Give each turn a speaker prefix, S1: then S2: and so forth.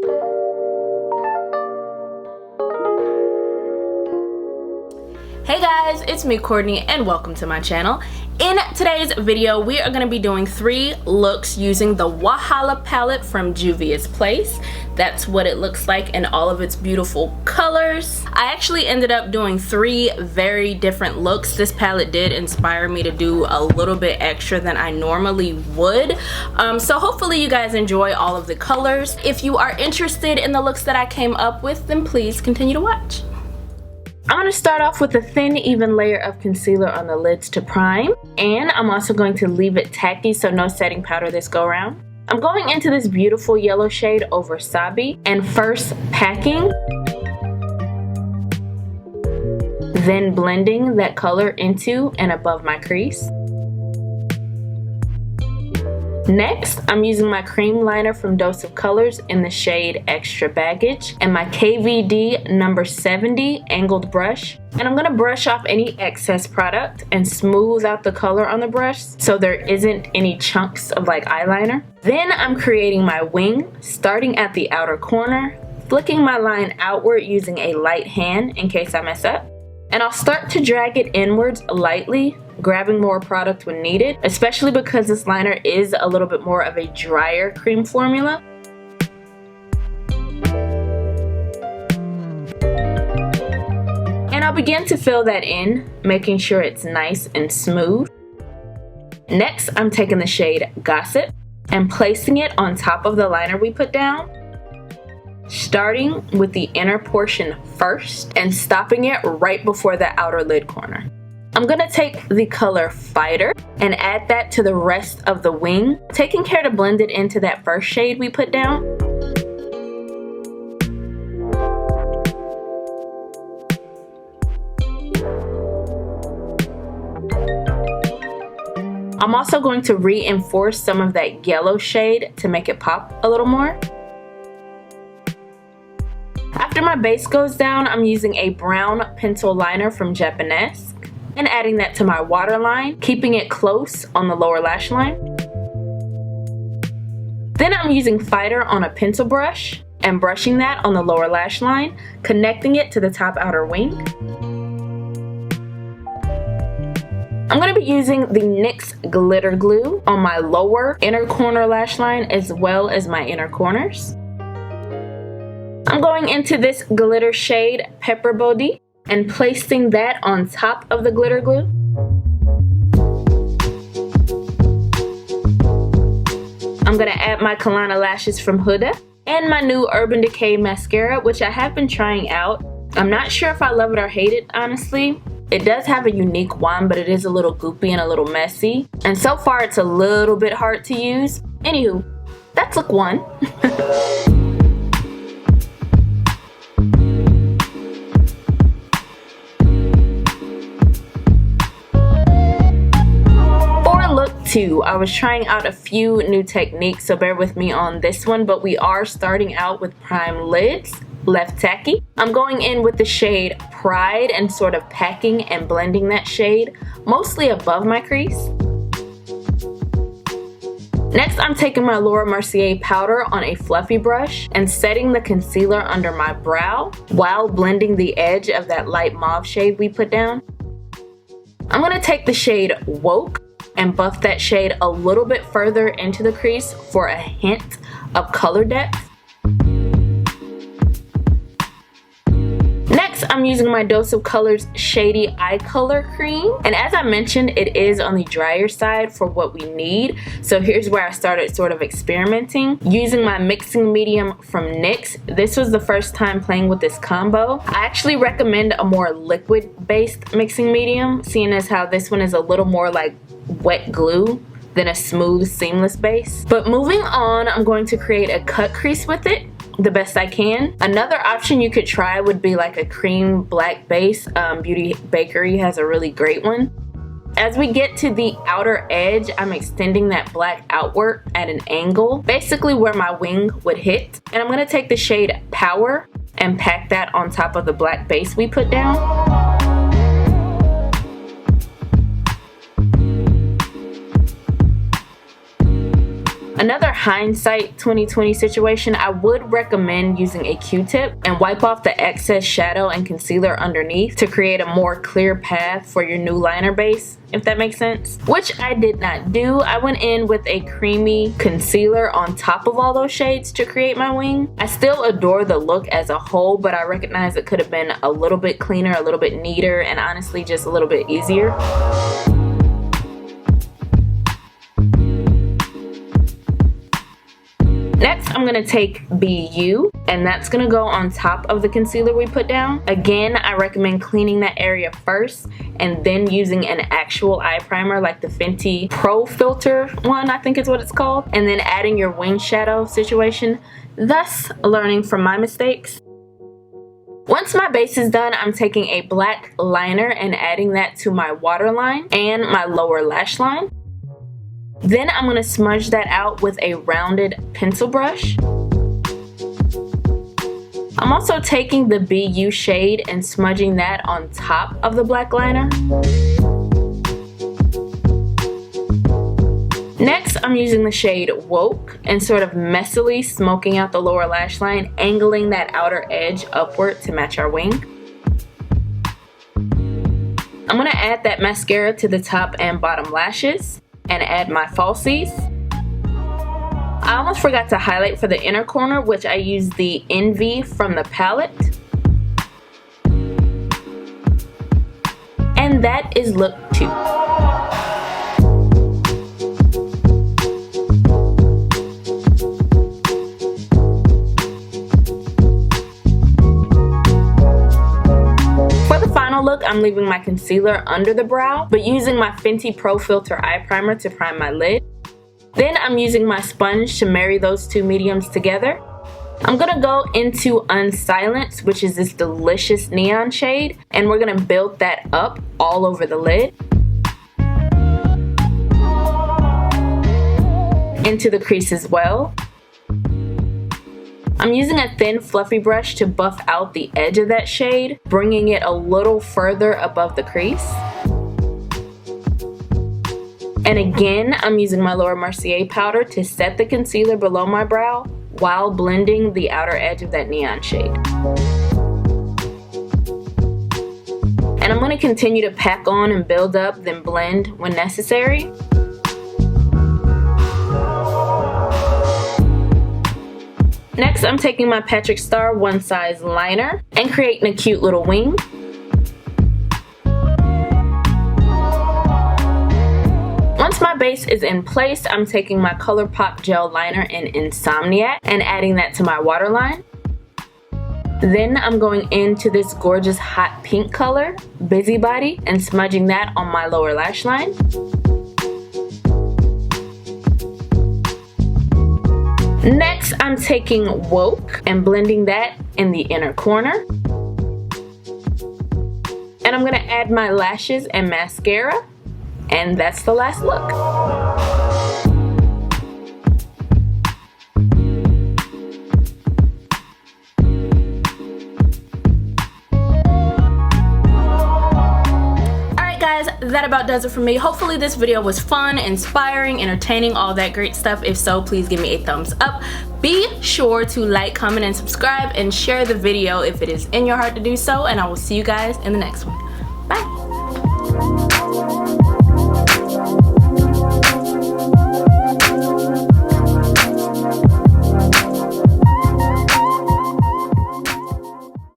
S1: Hey guys, it's me Courtney and welcome to my channel. In today's video, we are going to be doing 3 looks using the Wahala palette from Juvia's Place. That's what it looks like in all of its beautiful colors. I actually ended up doing 3 very different looks. This palette did inspire me to do a little bit extra than I normally would. So hopefully you guys enjoy all of the colors. If you are interested in the looks that I came up with, then please continue to watch. I'm going to start off with a thin, even layer of concealer on the lids to prime. And I'm also going to leave it tacky, so no setting powder this go around. I'm going into this beautiful yellow shade over Sabi and first packing, then blending that color into and above my crease. Next, I'm using my cream liner from Dose of Colors in the shade Extra Baggage and my KVD number 70 angled brush. And I'm going to brush off any excess product and smooth out the color on the brush so there isn't any chunks of like eyeliner. Then I'm creating my wing, starting at the outer corner, flicking my line outward using a light hand in case I mess up. And I'll start to drag it inwards lightly, grabbing more product when needed, especially because this liner is a little bit more of a drier cream formula. And I'll begin to fill that in, making sure it's nice and smooth. Next, I'm taking the shade Gossip and placing it on top of the liner we put down, starting with the inner portion first and stopping it right before the outer lid corner. I'm going to take the color Fighter and add that to the rest of the wing, taking care to blend it into that first shade we put down. I'm also going to reinforce some of that yellow shade to make it pop a little more. After my base goes down, I'm using a brown pencil liner from Japonesque and adding that to my waterline, keeping it close on the lower lash line. Then I'm using Fighter on a pencil brush and brushing that on the lower lash line, connecting it to the top outer wing. I'm going to be using the NYX glitter glue on my lower inner corner lash line as well as my inner corners. I'm going into this glitter shade Pepper Body and placing that on top of the glitter glue. I'm going to add my Kahlana lashes from Huda and my new Urban Decay mascara, which I have been trying out. I'm not sure if I love it or hate it, honestly. It does have a unique wand, but it is a little goopy and a little messy. And so far, it's a little bit hard to use. Anywho, that's look 1. I was trying out a few new techniques, so bear with me on this one, but we are starting out with prime lids, left tacky. I'm going in with the shade Pride and sort of packing and blending that shade, mostly above my crease. Next, I'm taking my Mercier powder on a fluffy brush and setting the concealer under my brow while blending the edge of that light mauve shade we put down. I'm going to take the shade Woke and buff that shade a little bit further into the crease for a hint of color depth. Next, I'm using my Dose of Colors Shady Eye Color Cream. And as I mentioned, it is on the drier side for what we need. So here's where I started sort of experimenting. Using my mixing medium from NYX. This was the first time playing with this combo. I actually recommend a more liquid-based mixing medium, seeing as how this one is a little more like wet glue than a smooth, seamless base. But moving on, I'm going to create a cut crease with it the best I can. Another option you could try would be like a cream black base. Beauty Bakery has a really great one. As we get to the outer edge, I'm extending that black outward at an angle, basically where my wing would hit. And I'm going to take the shade Power and pack that on top of the black base we put down. Another hindsight 2020 situation, I would recommend using a Q-tip and wipe off the excess shadow and concealer underneath to create a more clear path for your new liner base, if that makes sense. Which I did not do. I went in with a creamy concealer on top of all those shades to create my wing. I still adore the look as a whole, but I recognize it could have been a little bit cleaner, a little bit neater, and honestly just a little bit easier. Next, I'm gonna take BU, and that's gonna go on top of the concealer we put down. Again, I recommend cleaning that area first and then using an actual eye primer like the Fenty Pro Filter one, I think is what it's called, and then adding your wing shadow situation, thus learning from my mistakes. Once my base is done, I'm taking a black liner and adding that to my waterline and my lower lash line. Then I'm going to smudge that out with a rounded pencil brush. I'm also taking the BU shade and smudging that on top of the black liner. Next, I'm using the shade Woke and sort of messily smoking out the lower lash line, angling that outer edge upward to match our wing. I'm going to add that mascara to the top and bottom lashes and add my falsies. I almost forgot to highlight for the inner corner, which I used the Envy from the palette. And that is look 2. Look, I'm leaving my concealer under the brow, but using my Fenty Pro Filter eye primer to prime my lid. Then I'm using my sponge to marry those two mediums together. I'm gonna go into Unsilence, which is this delicious neon shade, and we're gonna build that up all over the lid. Into the crease as well. I'm using a thin fluffy brush to buff out the edge of that shade, bringing it a little further above the crease. And again, I'm using my lower Mercier powder to set the concealer below my brow while blending the outer edge of that neon shade. And I'm going to continue to pack on and build up, then blend when necessary. Next, I'm taking my Patrick Star One Size liner and creating a cute little wing. Once my base is in place, I'm taking my ColourPop gel liner in Insomniac and adding that to my waterline. Then I'm going into this gorgeous hot pink color, Busybody, and smudging that on my lower lash line. Next, I'm taking Woke and blending that in the inner corner. And I'm going to add my lashes and mascara. And that's the last look. That about does it for me. Hopefully this video was fun, inspiring, entertaining, all that great stuff. If so, please give me a thumbs up. Be sure to like, comment, and subscribe, and share the video if it is in your heart to do so, and I will see you guys in the next one. Bye.